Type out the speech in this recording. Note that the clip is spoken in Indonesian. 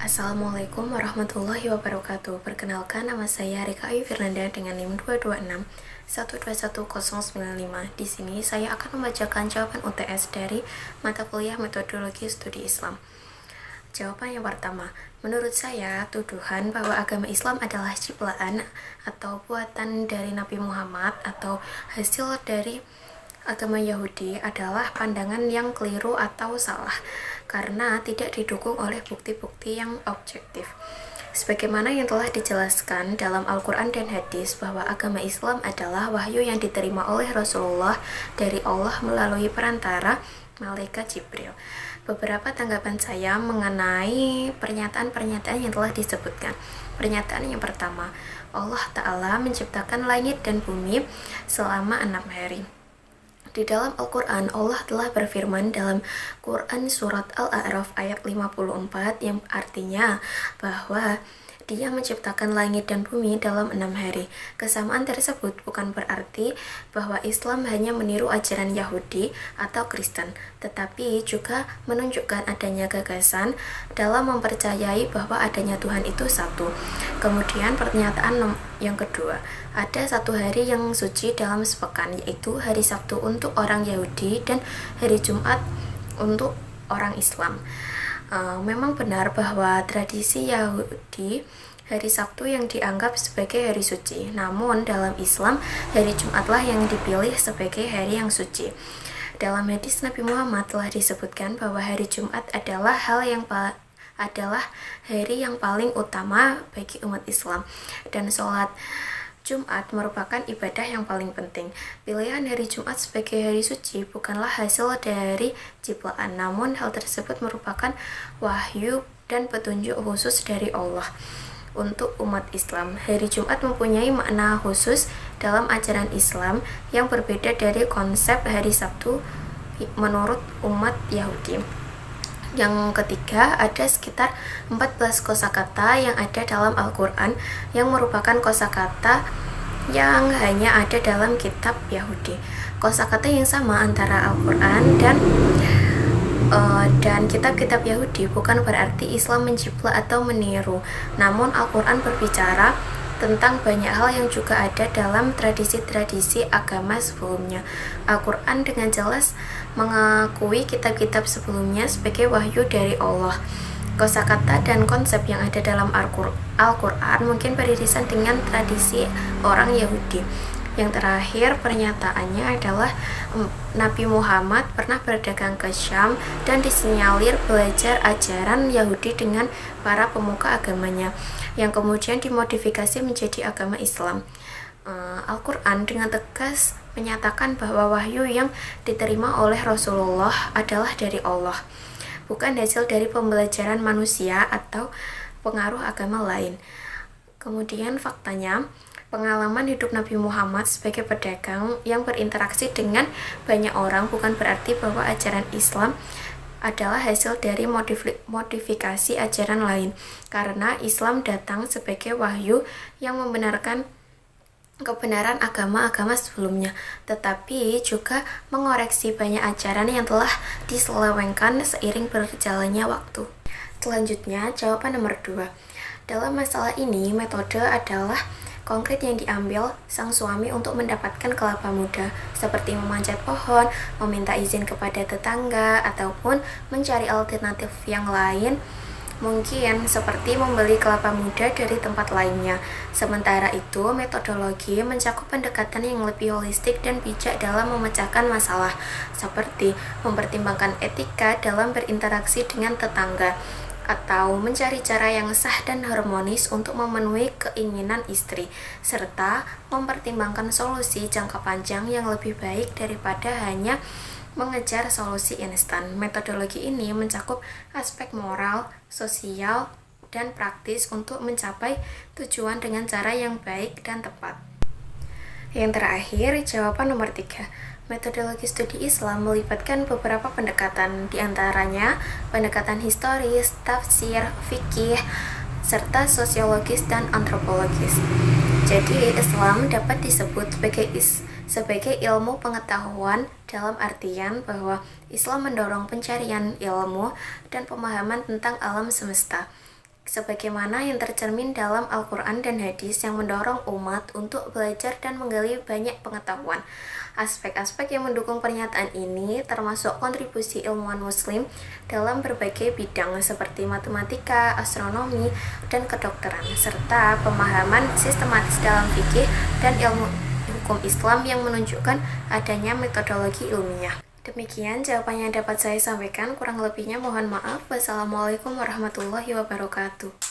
Assalamualaikum warahmatullahi wabarakatuh. Perkenalkan, nama saya Rika Ayu Firnanda dengan NIM 226 121095. Di sini saya akan membacakan jawaban UTS dari mata kuliah Metodologi Studi Islam. Jawaban yang pertama, menurut saya, tuduhan bahwa agama Islam adalah ciptaan atau buatan dari Nabi Muhammad atau hasil dari agama Yahudi adalah pandangan yang keliru atau salah karena tidak didukung oleh bukti-bukti yang objektif. Sebagaimana yang telah dijelaskan dalam Al-Quran dan Hadis bahwa agama Islam adalah wahyu yang diterima oleh Rasulullah dari Allah melalui perantara malaikat Jibril. Beberapa tanggapan saya mengenai pernyataan-pernyataan yang telah disebutkan. Pernyataan yang pertama, Allah Ta'ala menciptakan langit dan bumi selama 6 hari. Di dalam Al-Quran, Allah telah berfirman dalam Quran Surat Al-A'raf ayat 54 yang artinya bahwa Dia menciptakan langit dan bumi dalam 6 hari. Kesamaan tersebut bukan berarti bahwa Islam hanya meniru ajaran Yahudi atau Kristen, tetapi juga menunjukkan adanya gagasan dalam mempercayai bahwa adanya Tuhan itu satu. Kemudian pernyataan yang kedua, ada satu hari yang suci dalam sepekan, yaitu hari Sabtu untuk orang Yahudi dan hari Jumat untuk orang Islam. Memang benar bahwa tradisi Yahudi hari Sabtu yang dianggap sebagai hari suci, namun dalam Islam hari Jumatlah yang dipilih sebagai hari yang suci. Dalam hadis Nabi Muhammad telah disebutkan bahwa hari Jumat adalah hari yang paling utama bagi umat Islam, dan sholat Jumat merupakan ibadah yang paling penting. Pilihan hari Jumat sebagai hari suci bukanlah hasil dari ciptaan, namun hal tersebut merupakan wahyu dan petunjuk khusus dari Allah untuk umat Islam. Hari Jumat mempunyai makna khusus dalam ajaran Islam yang berbeda dari konsep hari Sabtu menurut umat Yahudi. Yang ketiga, ada sekitar 14 kosakata yang ada dalam Al-Quran yang merupakan kosakata yang hanya ada dalam kitab Yahudi. Kosakata yang sama antara Al-Quran dan kitab-kitab Yahudi bukan berarti Islam menjiplak atau meniru, namun Al-Quran berbicara tentang banyak hal yang juga ada dalam tradisi-tradisi agama sebelumnya. Al-Quran dengan jelas mengakui kitab-kitab sebelumnya sebagai wahyu dari Allah. Kosakata dan konsep yang ada dalam Al-Quran mungkin beririsan dengan tradisi orang Yahudi. Yang terakhir, pernyataannya adalah Nabi Muhammad pernah berdagang ke Syam dan disinyalir belajar ajaran Yahudi dengan para pemuka agamanya, yang kemudian dimodifikasi menjadi agama Islam. Al-Quran dengan tegas menyatakan bahwa wahyu yang diterima oleh Rasulullah adalah dari Allah, bukan hasil dari pembelajaran manusia atau pengaruh agama lain. Kemudian faktanya, pengalaman hidup Nabi Muhammad sebagai pedagang yang berinteraksi dengan banyak orang bukan berarti bahwa ajaran Islam adalah hasil dari modifikasi ajaran lain, karena Islam datang sebagai wahyu yang membenarkan kebenaran agama-agama sebelumnya, tetapi juga mengoreksi banyak ajaran yang telah diselewengkan seiring berjalannya waktu. Selanjutnya, jawaban nomor 2. Dalam masalah ini, metode adalah konkret yang diambil sang suami untuk mendapatkan kelapa muda, seperti memanjat pohon, meminta izin kepada tetangga, ataupun mencari alternatif yang lain, mungkin seperti membeli kelapa muda dari tempat lainnya. Sementara itu, metodologi mencakup pendekatan yang lebih holistik dan bijak dalam memecahkan masalah, seperti mempertimbangkan etika dalam berinteraksi dengan tetangga, atau mencari cara yang sah dan harmonis untuk memenuhi keinginan istri, serta mempertimbangkan solusi jangka panjang yang lebih baik daripada hanya mengejar solusi instan. Metodologi ini mencakup aspek moral, sosial, dan praktis untuk mencapai tujuan dengan cara yang baik dan tepat. Yang terakhir, jawaban nomor 3. Metodologi studi Islam melibatkan beberapa pendekatan, diantaranya pendekatan historis, tafsir, fikih, serta sosiologis dan antropologis. Jadi, Islam dapat disebut sebagai ilmu pengetahuan dalam artian bahwa Islam mendorong pencarian ilmu dan pemahaman tentang alam semesta. sebagaimana yang tercermin dalam Al-Quran dan hadis yang mendorong umat untuk belajar dan menggali banyak pengetahuan. Aspek-aspek yang mendukung pernyataan ini termasuk kontribusi ilmuwan muslim dalam berbagai bidang seperti matematika, astronomi, dan kedokteran, serta pemahaman sistematis dalam fikih dan ilmu hukum Islam yang menunjukkan adanya metodologi ilmiah. Demikian jawabannya dapat saya sampaikan, kurang lebihnya mohon maaf. Wassalamualaikum warahmatullahi wabarakatuh.